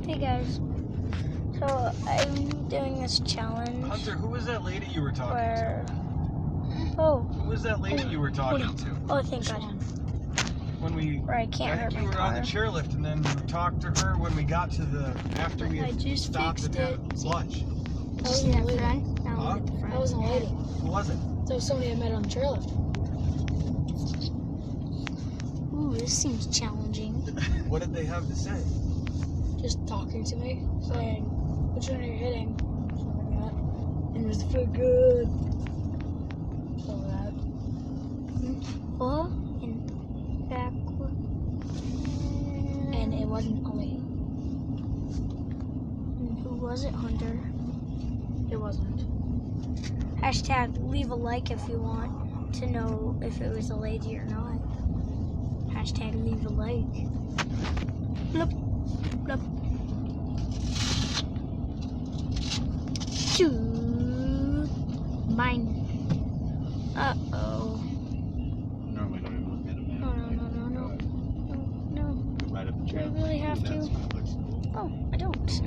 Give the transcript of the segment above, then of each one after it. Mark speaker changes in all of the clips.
Speaker 1: Hey guys, so I'm doing this challenge.
Speaker 2: Hunter, who was that lady you were talking
Speaker 1: where...
Speaker 2: to?
Speaker 1: Oh.
Speaker 2: Who was that lady you were talking to?
Speaker 1: Oh, thank God.
Speaker 2: When we,
Speaker 1: Where I can't hurt
Speaker 2: you
Speaker 1: my
Speaker 2: were
Speaker 1: car.
Speaker 2: on the chairlift, and then we talked to her when we got to the after we had stopped and had lunch.
Speaker 1: That was in the front. Now
Speaker 2: Huh?
Speaker 1: look at the front.
Speaker 3: That wasn't a lady.
Speaker 2: Who was it?
Speaker 3: That was somebody I met on the chairlift.
Speaker 1: Ooh, this seems challenging.
Speaker 2: What did they have to say?
Speaker 3: Just talking to me, saying, which one are you hitting? Something like that. And it was for good. All that.
Speaker 1: Oh, and backward.
Speaker 3: And it wasn't a lady.
Speaker 1: And who was it, Hunter?
Speaker 3: It wasn't.
Speaker 1: Hashtag leave a like if you want to know if it was a lady or not. Hashtag leave a like. Bloop, bloop. Shoot. Mine. Uh-oh.
Speaker 4: Normally don't even look at it, man.
Speaker 1: No.
Speaker 4: Go right up the
Speaker 1: Do I
Speaker 4: trail.
Speaker 1: really have to?
Speaker 4: That's what looks cool.
Speaker 1: Oh, I don't.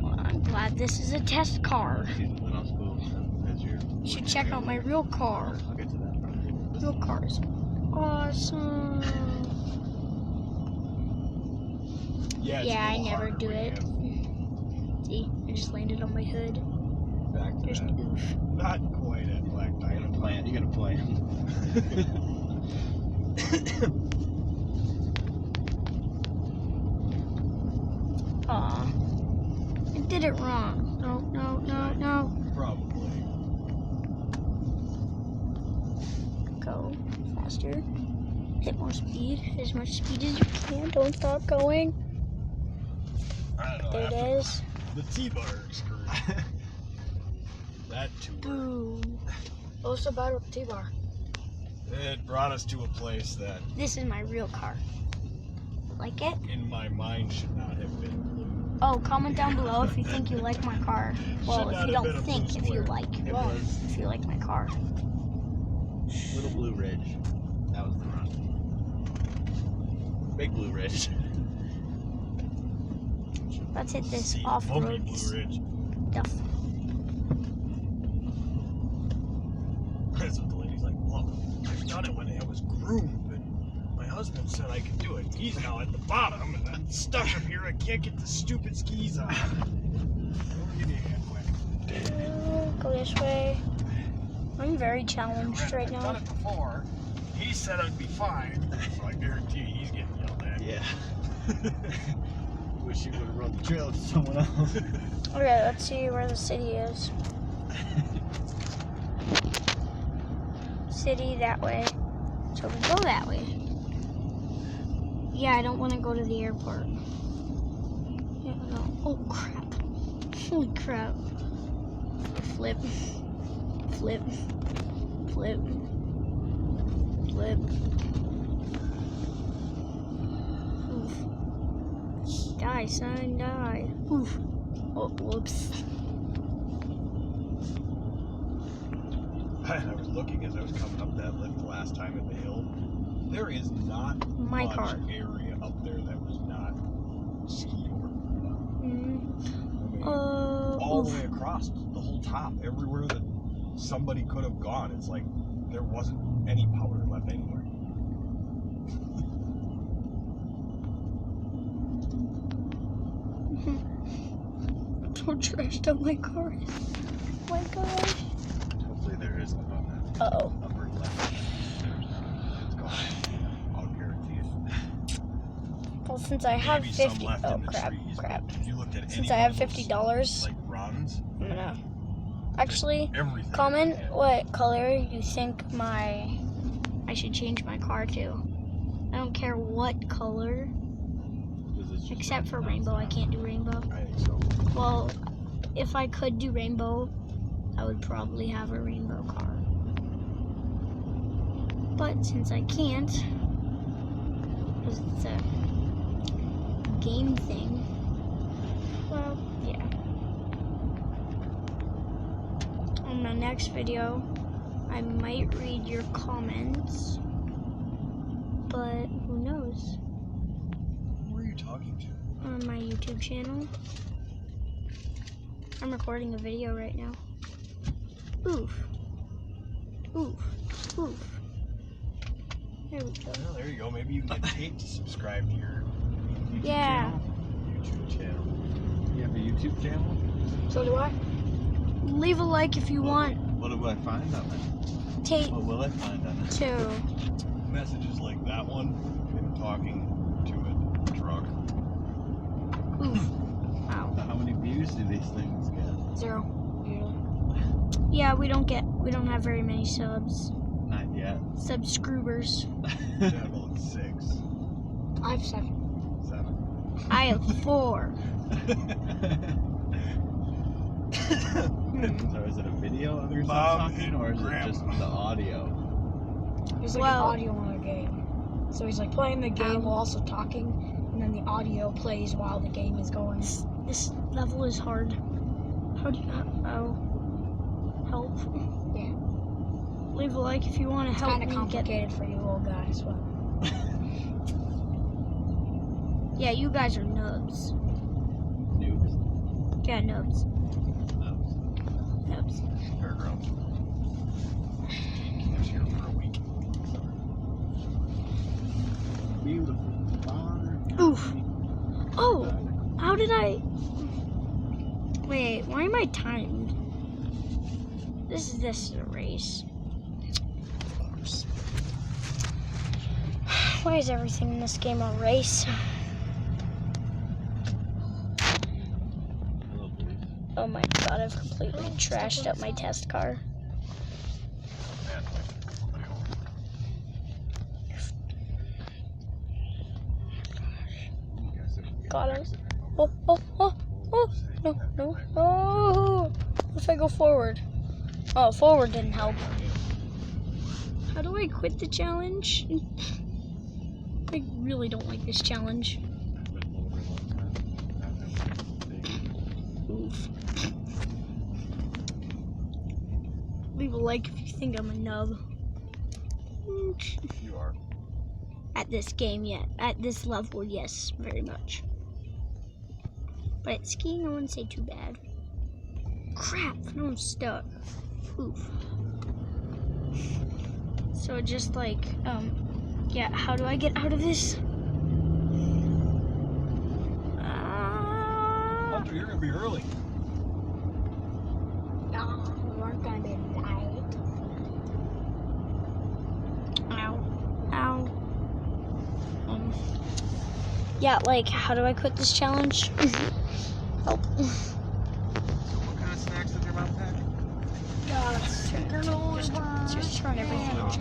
Speaker 1: Well, I'm glad this is a test car.
Speaker 4: She's lit on school as your.
Speaker 1: You should check out my real car.
Speaker 4: I'll get to that.
Speaker 1: Real cars. Awesome.
Speaker 2: Yeah, it's
Speaker 1: Yeah,
Speaker 2: a
Speaker 1: I
Speaker 2: little
Speaker 1: never
Speaker 2: harder
Speaker 1: do
Speaker 2: when you
Speaker 1: it.
Speaker 2: have
Speaker 1: See, I just landed on my hood.
Speaker 2: Back to
Speaker 1: Just
Speaker 2: that.
Speaker 1: oof.
Speaker 2: Not quite at Black
Speaker 4: You gotta
Speaker 2: Diamond.
Speaker 4: plan. You gotta plan.
Speaker 1: Aw. I did it wrong. No.
Speaker 2: Probably.
Speaker 1: Go faster. Hit more speed. As much speed as you can. Don't stop going.
Speaker 2: I don't know.
Speaker 1: There it is.
Speaker 2: The T-bar screwed. That tour.
Speaker 1: Boom.
Speaker 3: What was so bad with the T-bar?
Speaker 2: It brought us to a place that,
Speaker 1: This is my real car. Like it?
Speaker 2: in my mind, should not have been.
Speaker 1: Oh, comment down below if you think you like my car. Well,
Speaker 2: Should
Speaker 1: if
Speaker 2: not
Speaker 1: you
Speaker 2: have
Speaker 1: don't
Speaker 2: been a
Speaker 1: think,
Speaker 2: blue
Speaker 1: if you
Speaker 2: square.
Speaker 1: like.
Speaker 4: It was
Speaker 1: If you like my car.
Speaker 4: Little Blue Ridge. That was the run. Big Blue Ridge.
Speaker 1: Let's hit this
Speaker 2: See,
Speaker 1: off-road
Speaker 2: bumpy Blue Ridge.
Speaker 1: stuff.
Speaker 2: That's what the lady's like. Look, I've done it when I was groomed, and my husband said I could do it. He's now at the bottom, and I'm stuck up here. I can't get the stupid skis on. Give me a hand quick.
Speaker 1: Go this way. I'm very challenged right
Speaker 2: I've done
Speaker 1: now.
Speaker 2: it before. He said I'd be fine, so I guarantee he's getting yelled at.
Speaker 4: Yeah. Wish you would have run the trail to someone else.
Speaker 1: Okay, let's see where the city is. City that way. So we go that way. Yeah, I don't want to go to the airport. Yeah, no. Oh crap. Holy crap. Flip. Flip. Flip. Flip. Oof. Die, son, die. Oof. Oh, whoops.
Speaker 2: I was looking as I was coming up that lift the last time at the hill. There is not
Speaker 1: My
Speaker 2: much
Speaker 1: car.
Speaker 2: area up there that was not ski over. I mean, all the
Speaker 1: Oof.
Speaker 2: way across the whole top, everywhere that somebody could have gone. It's like there wasn't any powder left anywhere.
Speaker 1: So trashed out my car. Oh my gosh.
Speaker 4: Hopefully there isn't on that
Speaker 1: Uh-oh.
Speaker 4: upper left. There's none. It's gone.
Speaker 2: I'll guarantee it.
Speaker 1: Well, since I have
Speaker 2: Maybe some
Speaker 1: 50,
Speaker 2: left
Speaker 1: oh
Speaker 2: in the
Speaker 1: crap,
Speaker 2: trees,
Speaker 1: crap.
Speaker 2: but if you looked at
Speaker 1: Since
Speaker 2: any
Speaker 1: I have
Speaker 2: one of those,
Speaker 1: $50,
Speaker 2: like runs,
Speaker 1: I'm gonna actually
Speaker 2: everything.
Speaker 1: comment what color you think I should change my car to. I don't care what color, except for rainbow. I can't do rainbow.
Speaker 2: I think so.
Speaker 1: Well, if I could do rainbow, I would probably have a rainbow car. But since I can't, because it's a game thing, well, yeah. On my next video, I might read your comments, but who knows?
Speaker 2: Who are you talking to?
Speaker 1: on my YouTube channel. I'm recording a video right now. Oof. Oof. Oof. There we go.
Speaker 2: Well, there you go. Maybe you can get Tate to subscribe to your
Speaker 1: Yeah.
Speaker 2: YouTube channel.
Speaker 4: You have a YouTube channel?
Speaker 3: So do I.
Speaker 1: Leave a like if you want
Speaker 4: What do I find on it?
Speaker 1: Tate
Speaker 4: What will I find on it?
Speaker 1: to.
Speaker 2: Messages like that one, him talking to a truck.
Speaker 1: Oof. Ow.
Speaker 4: How many views do these things get?
Speaker 3: 0. Usually.
Speaker 1: Yeah, we don't have very many subs.
Speaker 4: Not yet.
Speaker 1: Subscribers.
Speaker 2: Yeah, about 6,
Speaker 3: I have 7.
Speaker 2: 7.
Speaker 1: I have 4.
Speaker 4: So is it a video of yourself
Speaker 2: Bob
Speaker 4: talking,
Speaker 2: and
Speaker 4: or is it
Speaker 2: Grandma.
Speaker 4: just the audio?
Speaker 3: There's like
Speaker 1: Well-
Speaker 3: an audio on a game. So he's like playing the game while also talking, and then the audio plays while the game is going.
Speaker 1: This level is hard. How do you help?
Speaker 3: Yeah.
Speaker 1: Leave a like if you want to
Speaker 3: It's
Speaker 1: help
Speaker 3: kind of
Speaker 1: me get.
Speaker 3: complicated for you little guys, but
Speaker 1: Yeah, you guys are nubs.
Speaker 4: Noobs.
Speaker 1: Yeah, nubs.
Speaker 4: Nubs.
Speaker 1: Nubs.
Speaker 2: Fairgrounds. He was here for a week.
Speaker 4: Beautiful. Father.
Speaker 1: Oof. Oh, how did I? Wait, why am I timed? This is a race. Why is everything in this game a race?
Speaker 4: Hello, please.
Speaker 1: Oh my god, I've completely trashed up my test car. Got him. Oh, oh, oh, oh, no, no, oh. What if I go forward? Oh, forward didn't help. How do I quit the challenge? I really don't like this challenge. Oof. Leave a like if you think I'm a nub.
Speaker 2: You are.
Speaker 1: At this game, yeah. At this level, yes, very much. But at skiing, I wouldn't say too bad. Crap, no, I'm stuck. Oof. So just like, yeah, how do I get out of this?
Speaker 2: Hunter, you're gonna be early.
Speaker 3: no, we weren't gonna be night.
Speaker 1: Ow. Ow. Yeah, like, how do I quit this challenge? Help.
Speaker 4: So what kind of snacks did your mom pack?
Speaker 1: Just turn everything off.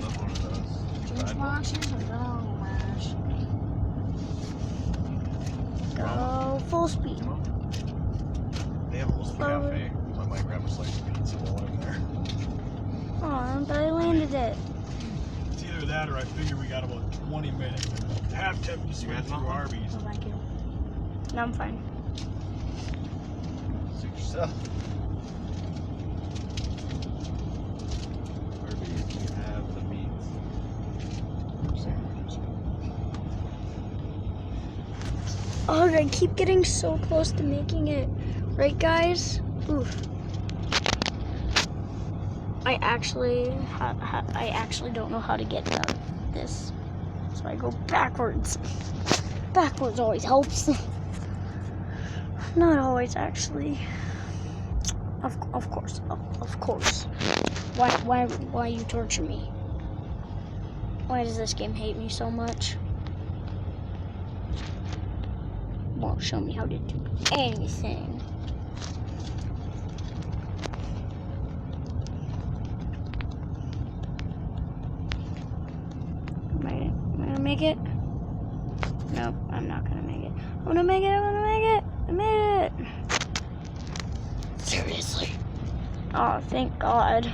Speaker 1: Go full speed.
Speaker 2: They have a little cafe. I might grab a slice of pizza while I'm there.
Speaker 1: Oh, but I landed it.
Speaker 2: It's either that or I figure we got about 20 minutes. Half tempted to swing
Speaker 4: guys
Speaker 2: through
Speaker 4: want one?
Speaker 2: Arby's.
Speaker 3: Oh, thank you.
Speaker 1: No, I'm fine.
Speaker 2: Suit yourself.
Speaker 4: Arby's, you have the meats.
Speaker 1: Oh, I keep getting so close to making it. Right, guys? Oof. I actually don't know how to get out of this. So I go backwards. Backwards always helps. Not always, actually. Of course. Why you torture me? Why does this game hate me so much? Won't show me how to do anything. Am I gonna make it? Nope, I'm not gonna make it. I'm gonna make it. I made it. Seriously. Oh, thank God.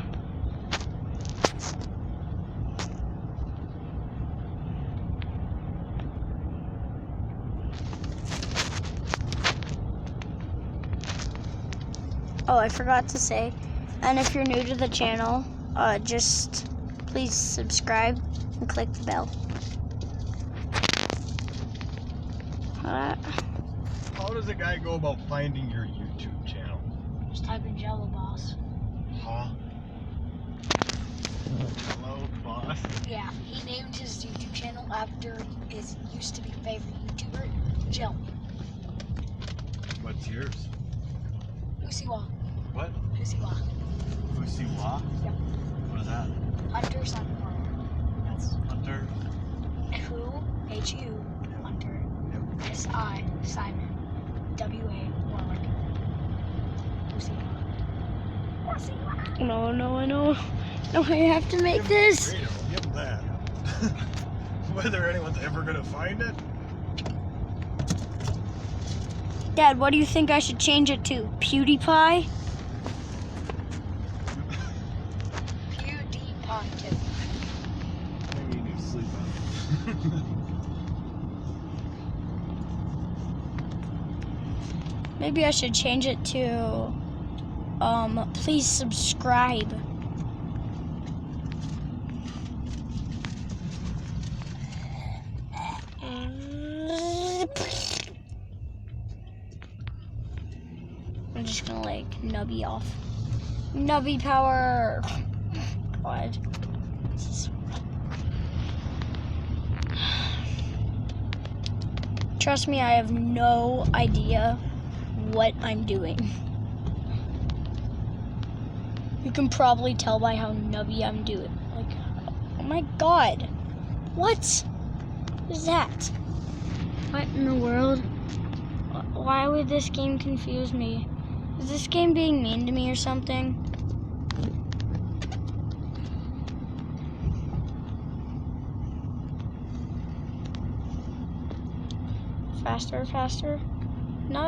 Speaker 1: Oh, I forgot to say, and if you're new to the channel, just please subscribe and click the bell.
Speaker 2: How does a guy go about finding your YouTube channel?
Speaker 3: Just type in Jello Boss.
Speaker 2: Huh? Hello, boss.
Speaker 3: Yeah, he named his YouTube channel after his used to be favorite YouTuber, Jello.
Speaker 2: What's yours?
Speaker 3: Usiwa.
Speaker 2: What?
Speaker 3: Usiwa.
Speaker 2: Usiwa?
Speaker 3: Yep.
Speaker 2: What is that?
Speaker 3: Hunter Simon Warner. That's
Speaker 2: Hunter.
Speaker 3: Who, H-U, Hunter,
Speaker 2: Yep.
Speaker 3: S-I, Simon, W-A, Warwick. Usiwa. Usiwa.
Speaker 1: No, no, no. No, I have to make this.
Speaker 2: Give him that. Whether anyone's ever gonna find it?
Speaker 1: Dad, what do you think I should change it to? PewDiePie?
Speaker 3: PewDiePie.
Speaker 2: Maybe you need to sleep on it.
Speaker 1: Maybe I should change it to, please subscribe. I'm just gonna like nubby off. Nubby power. God. This is... Trust me, I have no idea what I'm doing. You can probably tell by how nubby I'm doing. Like, oh my god. What is that? What in the world? Why would this game confuse me? Is this game being mean to me or something? Faster, faster. No!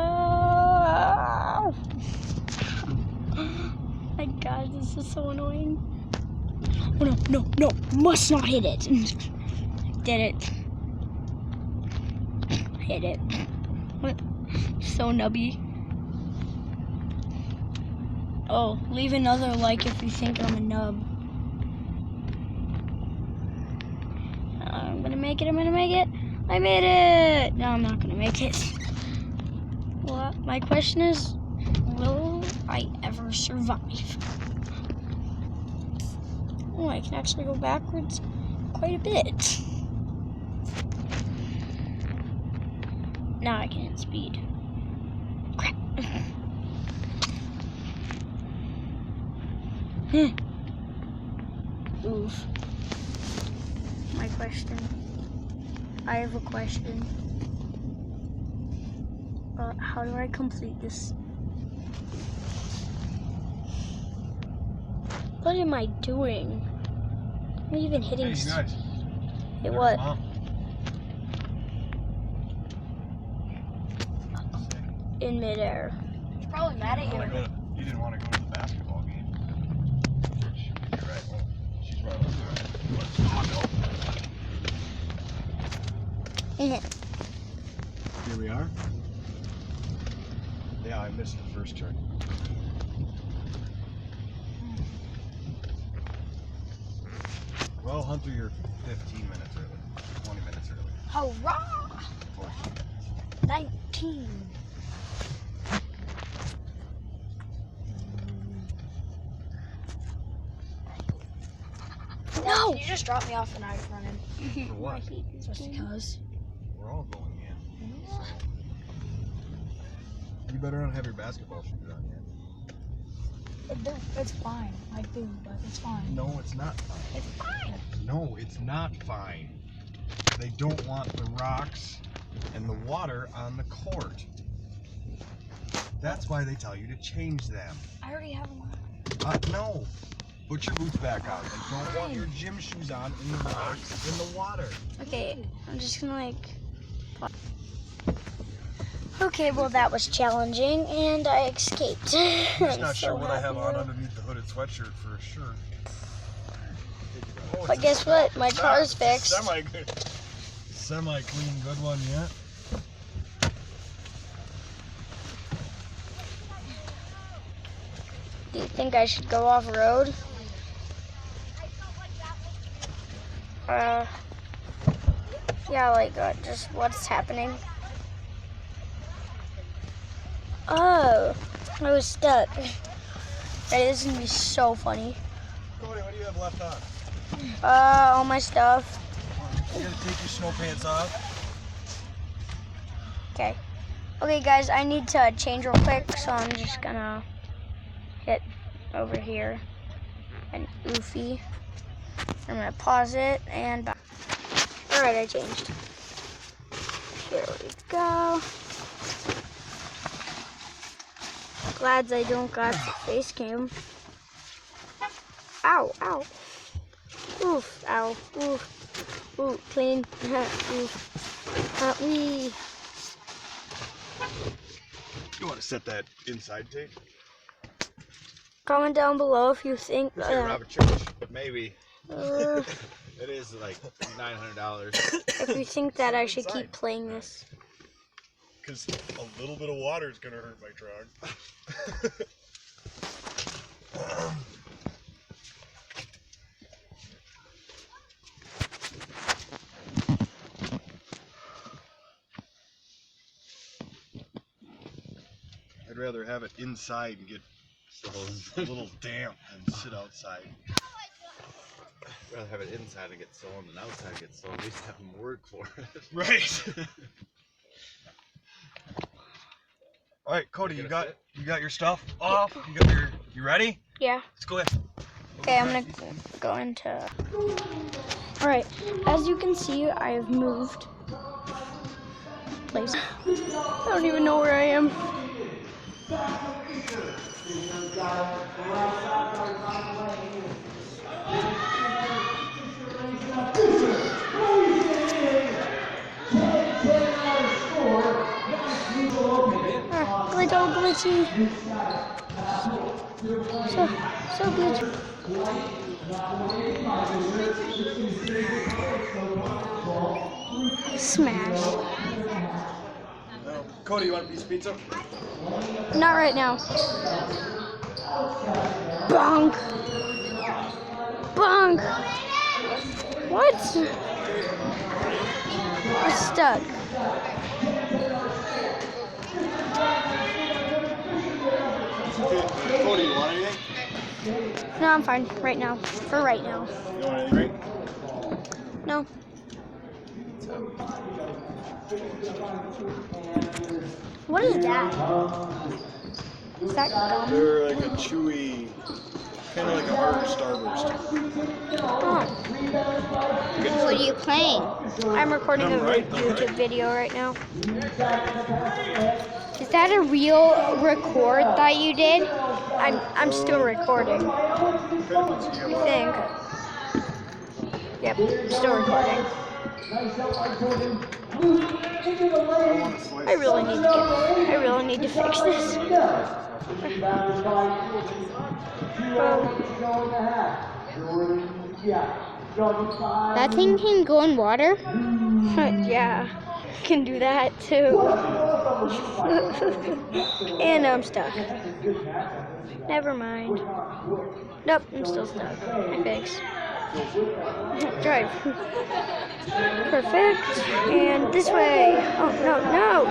Speaker 1: My God, this is so annoying. Oh no, no, no! Must not hit it. Did it? Hit it. What? So nubby. Oh, leave another like if you think I'm a nub. I'm gonna make it, I'm gonna make it. I made it! No, I'm not gonna make it. Well, my question is, will I ever survive? Oh, I can actually go backwards quite a bit. Now I can hit speed. Crap. Oof. My question. I have a question. How do I complete this? What am I doing? I'm even hitting.
Speaker 2: Hey, you guys.
Speaker 1: Hey, what?
Speaker 2: Mom.
Speaker 1: In midair.
Speaker 3: He's probably mad at you.
Speaker 2: You didn't want to go to the basketball game. You're right. Oh, she's right. Here we are. Yeah, I missed the first turn. Well, Hunter, you're 15 minutes early. 20 minutes early.
Speaker 3: Hurrah!
Speaker 2: 14.
Speaker 3: 19.
Speaker 1: No!
Speaker 3: Can you just drop me off when I was running?
Speaker 2: For what?
Speaker 3: Just because.
Speaker 2: We're all going in. So. You better not have your basketball shoes on yet.
Speaker 3: It's fine. I do, but it's fine.
Speaker 2: No, it's not fine.
Speaker 3: It's fine.
Speaker 2: No, it's not fine. They don't want the rocks and the water on the court. That's why they tell you to change them.
Speaker 3: I already have them on.
Speaker 2: No. Put your boots back on. They don't want your gym shoes on in the rocks, in the water.
Speaker 1: Okay, I'm just gonna like. Okay, well that was challenging, and I escaped.
Speaker 2: I'm just not
Speaker 1: I'm
Speaker 2: sure
Speaker 1: so
Speaker 2: what I have
Speaker 1: happy
Speaker 2: on
Speaker 1: now.
Speaker 2: underneath the hooded sweatshirt for sure. Oh,
Speaker 1: But
Speaker 2: it's
Speaker 1: guess what? My car's fixed.
Speaker 2: Semi-clean, good one yet.
Speaker 1: Do you think I should go off road? Yeah, like just what's happening. Oh, I was stuck. Ready, this is gonna be so funny.
Speaker 2: Cody, what do you have left on?
Speaker 1: All my stuff.
Speaker 2: You gotta take your snow pants off.
Speaker 1: Okay. Okay, guys, I need to change real quick, so I'm just gonna hit over here and oofy. I'm gonna pause it and back. All right, I changed. Here we go. Glad I don't got the face cam. Ow, ow. Oof, ow, oof. Ooh, clean. Oof. Wee.
Speaker 2: You want to set that inside tape?
Speaker 1: Comment down below if you think
Speaker 4: It's like Robert Church, but maybe. It is like $900.
Speaker 1: if you think that I should keep playing this.
Speaker 2: Because a little bit of water is going to hurt my truck. I'd rather have it inside and get a little damp than sit outside.
Speaker 4: I'd rather have it inside and get stolen than outside and get stolen. At least have them work for it.
Speaker 2: Right. All right, Cody, you got your stuff off? You ready?
Speaker 1: Yeah.
Speaker 2: Let's go ahead.
Speaker 1: Okay, I'm gonna go into. All right. As you can see, I have moved place. I don't even know where I am. Glitchy. So glitchy. Smash.
Speaker 2: Cody, you want a piece of pizza?
Speaker 1: Not right now. Bonk. Bonk. What? I'm stuck.
Speaker 2: Cody, you want anything?
Speaker 1: No, I'm fine. Right now. For right now.
Speaker 2: You want anything?
Speaker 1: No. What is that? Is that gum?
Speaker 2: They're like a chewy, kind of like a harder Starburst.
Speaker 1: Oh.
Speaker 5: What are you playing?
Speaker 1: I'm recording a
Speaker 2: Number right,
Speaker 1: YouTube video right now.
Speaker 5: Is that a real record that you did?
Speaker 1: I'm still recording. You think? Yep, still recording. I really need to fix this.
Speaker 5: That thing can go in water?
Speaker 1: Yeah, can do that too. And I'm stuck. Never mind. Nope, I'm still stuck. I fixed. Drive. Perfect. And this way. Oh, no.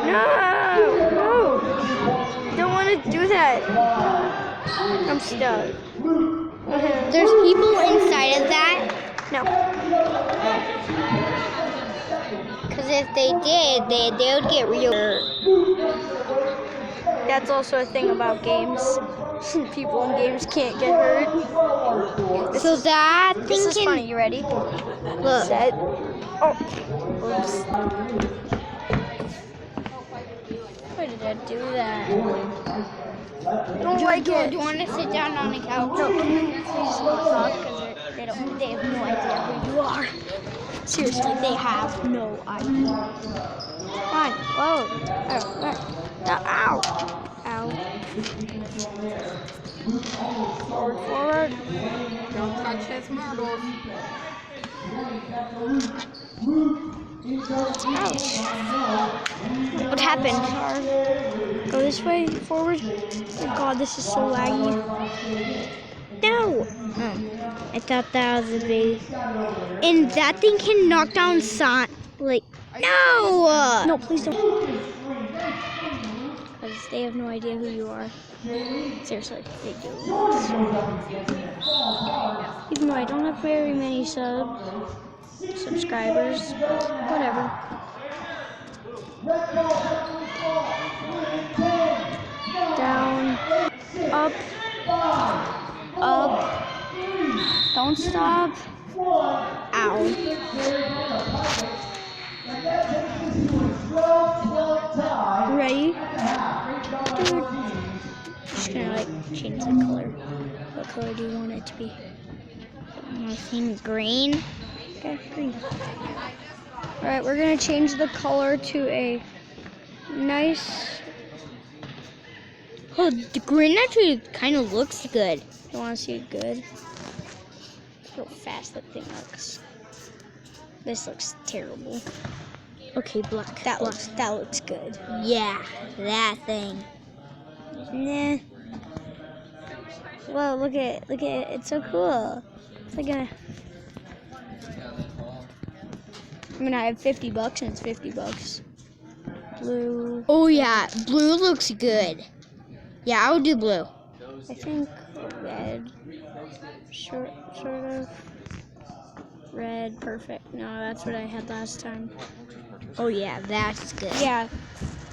Speaker 1: Don't want to do that. I'm stuck.
Speaker 5: There's people inside of that?
Speaker 1: No.
Speaker 5: Because if they did, they would get real hurt.
Speaker 1: That's also a thing about games. People in games can't get hurt.
Speaker 5: So that
Speaker 1: This
Speaker 5: thing
Speaker 1: is
Speaker 5: can...
Speaker 1: funny. You ready?
Speaker 5: Look.
Speaker 1: Set. Oh. Oops. Why did I do that? I don't like it.
Speaker 5: Do you want to sit down on the couch?
Speaker 1: No, can you please talk? Because they have no idea who you are. Seriously, they have no idea. Come on. Whoa. Ow. Ow. Forward.
Speaker 5: Don't touch his marbles.
Speaker 1: Ouch.
Speaker 5: What happened?
Speaker 1: Go this way, forward. Oh god, this is so laggy.
Speaker 5: No. I thought that was a big... And that thing can knock down No!
Speaker 1: No, please don't. Because They have no idea who you are. Seriously, they do. Even though I don't have very many subscribers, but whatever. Down, up, up. Don't stop. Ow. Ready? Dude. Just gonna like change the color. What color do you want it to be?
Speaker 5: I think green.
Speaker 1: Okay, green. Alright, we're gonna change the color to a nice.
Speaker 5: Oh, the green actually kind of looks good.
Speaker 1: You wanna see it good? Look how fast that thing looks. This looks terrible.
Speaker 5: Okay, black.
Speaker 1: That looks good.
Speaker 5: Yeah, that thing.
Speaker 1: Nah. Whoa, look at it. It's so cool. It's like a. I mean, I have $50 and it's $50. Blue.
Speaker 5: Oh yeah, blue looks good. Yeah, I would do blue.
Speaker 1: I think red. Sort of. Red, perfect. No, that's what I had last time.
Speaker 5: Oh yeah, that's good.
Speaker 1: Yeah.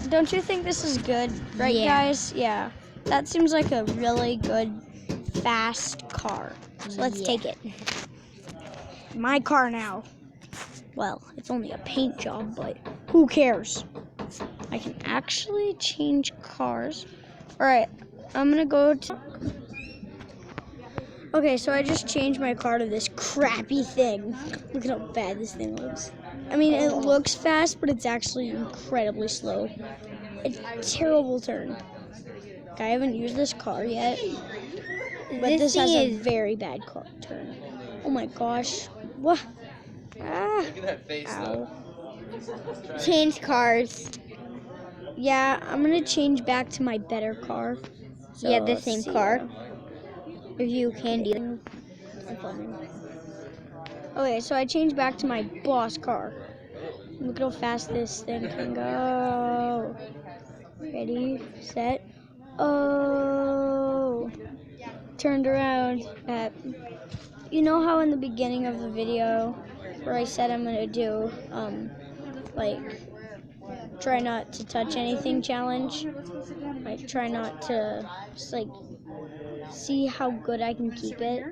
Speaker 1: Don't you think this is good? Right,
Speaker 5: Yeah.
Speaker 1: guys? Yeah. That seems like a really good, fast car. So let's
Speaker 5: Yeah.
Speaker 1: take it. My car now. Well, it's only a paint job, but who cares? I can actually change cars. Alright, I'm gonna go to... Okay, so I just changed my car to this crappy thing. Look at how bad this thing looks. I mean, it looks fast, but it's actually incredibly slow. It's a terrible turn. I haven't used this car yet, but this has a very bad car turn. Oh my gosh. What? Ah.
Speaker 4: Look at that face,
Speaker 1: Ow.
Speaker 5: Change cars.
Speaker 1: Yeah, I'm gonna change back to my better car. So
Speaker 5: Yeah, the
Speaker 1: let's
Speaker 5: same
Speaker 1: see.
Speaker 5: car. If you can do.
Speaker 1: Okay, so I changed back to my boss car. Look at how fast this thing can go. Ready, set. Oh, turned around. You know how in the beginning of the video where I said I'm gonna do like try not to touch anything challenge? Like try not to just like see how good I can keep it.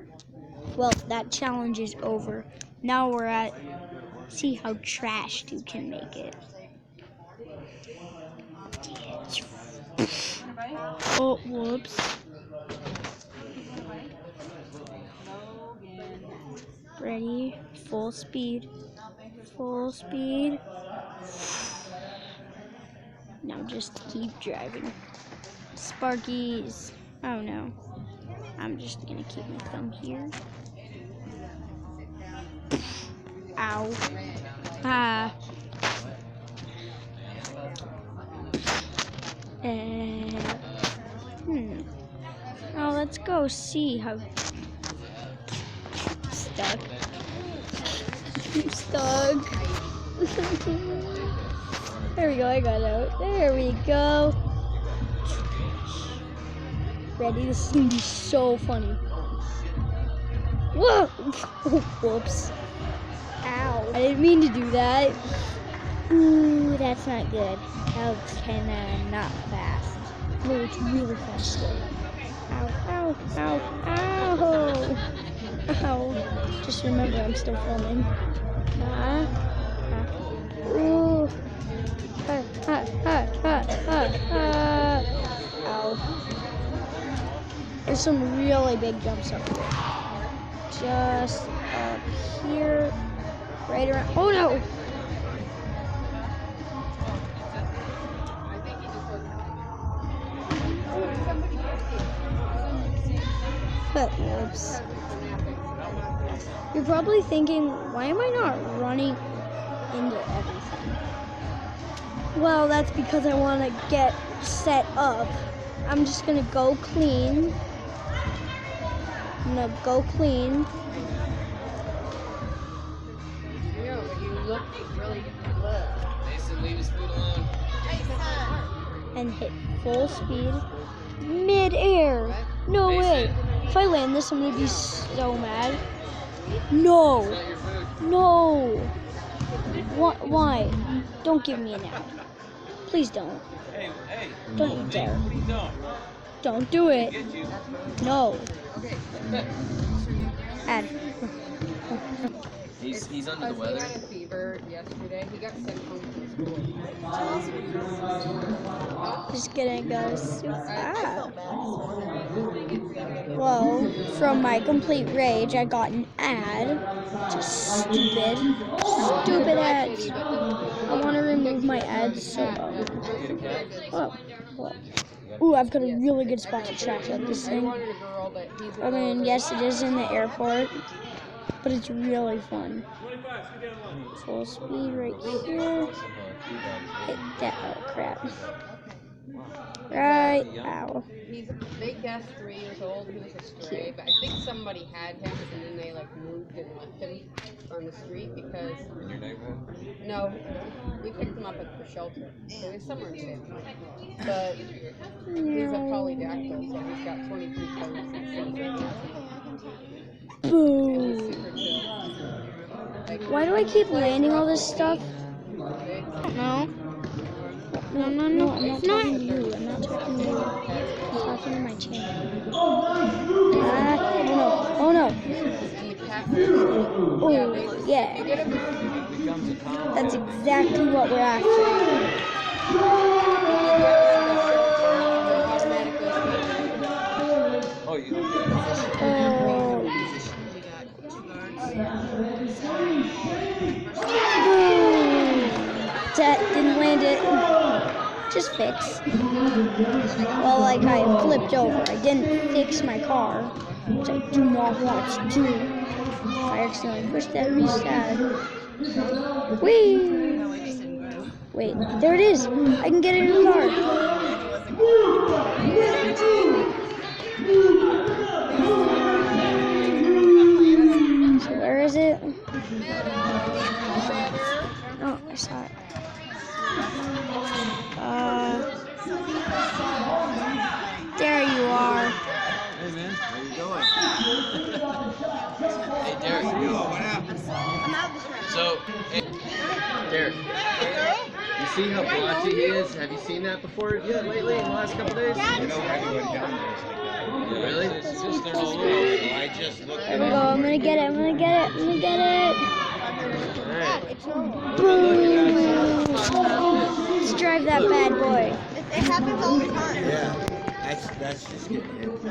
Speaker 1: Well, that challenge is over. Now we're at see how trashed you can make it. Oh, whoops. Ready, full speed. Full speed. Now just keep driving. Sparkies. Oh no. I'm just gonna keep my thumb here. Ow. Ah. Now let's go see how stuck. I'm stuck. There we go, I got out. There we go. Ready? This is gonna be so funny. Whoa! Oh, whoops. Ow. I didn't mean to do that.
Speaker 5: Ooh, that's not good. That was kind of not fast.
Speaker 1: No, it's really fast still. Ow, ow, ow, ow. Ow. Just remember, I'm still filming. Ooh. Ow. There's some really big jumps up here. Just up here. Right around. Oh no! But whoops. You're probably thinking, why am I not running into everything? Well, that's because I want to get set up. I'm just going to go clean. I'm going to go clean.
Speaker 4: Mason, leave his food alone.
Speaker 1: and hit full speed mid-air. No way. If I land this, I'm gonna be so mad. No. No. Why? Don't give me an ad. Please don't. Don't you dare. Don't do it. No. Ad.
Speaker 6: He's under the
Speaker 7: He
Speaker 6: weather.
Speaker 7: had a fever yesterday. He got sent home from school.
Speaker 1: Just kidding, guys.
Speaker 7: I
Speaker 1: Well, from my complete rage, I got an ad. Just stupid ads. I want to remove my ads so oh. Ooh, I've got a really good spot to track up this
Speaker 7: I
Speaker 1: thing.
Speaker 7: wanted a girl, but he's a
Speaker 1: I mean,
Speaker 7: girl.
Speaker 1: yes, it is in the airport, but it's really fun. Full speed right here. Hit that. Oh, crap. Right. Ow.
Speaker 7: They guessed 3 years old. He was a stray, but I think somebody had him, and then they like moved and left him on the street because.
Speaker 6: In your neighborhood?
Speaker 7: No, we picked him up at the shelter. So he's somewhere in Salem. But he's a polydactyl, so he's got 23 toes and he's
Speaker 1: Boo.
Speaker 7: super chill. Like,
Speaker 1: Why do I keep landing all this stuff? No. No, I'm not talking to you. I'm not talking to you. I'm talking to my channel. Oh no.
Speaker 7: and the cat.
Speaker 1: Oh, yeah. That's exactly what we're after.
Speaker 6: Oh, you.
Speaker 1: Oh. That didn't land it. Just fix. Well, like I flipped over. I didn't fix my car, which I do not want to do. I accidentally pushed that reset. Whee! Wait, there it is. I can get it in the car. So where is it? Oh, I saw it. There you are.
Speaker 6: Hey, man. How you going? Hey, Derek. What happened? So, hey, Derek. You see how blotchy he is? Have you seen that before yet lately in the last couple days?
Speaker 4: You know, everybody down there is like that.
Speaker 6: Really? It's just they're all over.
Speaker 4: I just looked
Speaker 1: There we go. I'm gonna get it. I'm gonna get it. I'm gonna get it.
Speaker 6: Alright.
Speaker 1: Boom. Let's drive that bad boy.
Speaker 8: It happens all the time.
Speaker 4: Yeah, that's just getting hit.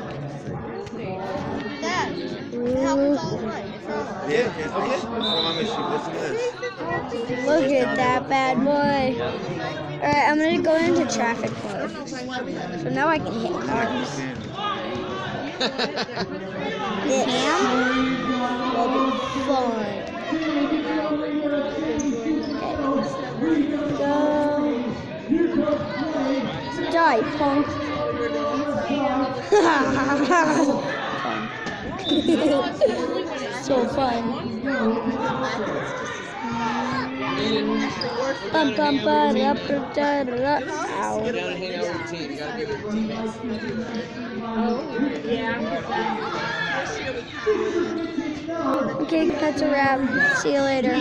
Speaker 8: Dad, it happens all the time. It's not.
Speaker 4: Yeah, I promise you, listen to this.
Speaker 1: Look at that bad boy. Alright, I'm gonna go into traffic mode. So now I can hit cars. This will be fun. Okay. Go. Die, punk. So fun. Bum bum ba da da da da. Ow.
Speaker 6: Get down and hang out with the team. You gotta be with the teammates.
Speaker 1: Okay, that's a wrap. See you later.